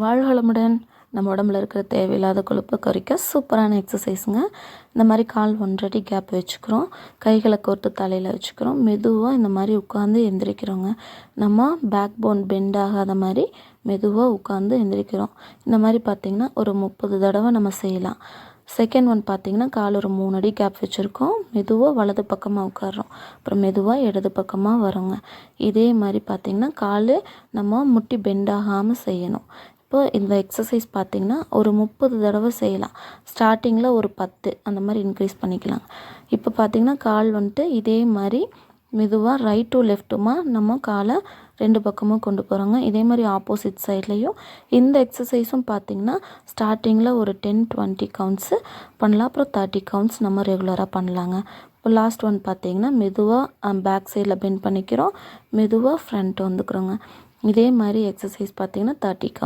வாழ்க வளமுடன். நம்ம உடம்புல இருக்கிற தேவையில்லாத கொழுப்பை குறைக்க சூப்பரான எக்ஸசைஸுங்க. இந்த மாதிரி கால் 1.5 அடி கேப் வச்சுக்கிறோம். கைகளை கோர்த்து தலையில் வச்சுக்கிறோம். மெதுவாக இந்த மாதிரி உட்காந்து எந்திரிக்கிறோங்க. நம்ம பேக் போன் பெண்ட் ஆகாத மாதிரி மெதுவாக உட்காந்து எந்திரிக்கிறோம். இந்த மாதிரி பார்த்திங்கன்னா ஒரு 30 தடவை நம்ம செய்யலாம். செகண்ட் ஒன் பார்த்திங்கன்னா கால் ஒரு 3 அடி கேப் வச்சுருக்கோம். மெதுவாக வலது பக்கமாக உட்காடுறோம். அப்புறம் மெதுவாக இடது பக்கமாக வரோங்க. இதே மாதிரி பார்த்திங்கன்னா கால் நம்ம முட்டி பெண்ட் ஆகாமல் செய்யணும். இப்போ இந்த எக்ஸசைஸ் பார்த்திங்கன்னா ஒரு 30 தடவை செய்யலாம். ஸ்டார்டிங்கில் ஒரு 10 அந்த மாதிரி இன்க்ரீஸ் பண்ணிக்கலாம். இப்போ பார்த்திங்கன்னா கால் வந்துட்டு இதே மாதிரி மெதுவாக ரைட் டு லெஃப்ட்டுமா நம்ம காலை 2 பக்கமும் கொண்டு போகிறோங்க. இதே மாதிரி ஆப்போசிட் சைட்லேயும் இந்த எக்ஸசைஸும் பார்த்திங்கன்னா ஸ்டார்டிங்கில் ஒரு 10-20 கவுண்ட்ஸு பண்ணலாம். அப்புறம் 30 கவுண்ட்ஸ் நம்ம ரெகுலராக பண்ணலாங்க. இப்போ லாஸ்ட் ஒன் பார்த்திங்கன்னா மெதுவாக பேக் சைடில் பெண்ட் பண்ணிக்கிறோம். மெதுவாக ஃப்ரண்ட் வந்துக்கிறோங்க. இதே மாதிரி எக்ஸசைஸ் பார்த்திங்கன்னா 30 கவுண்ட்ஸ்.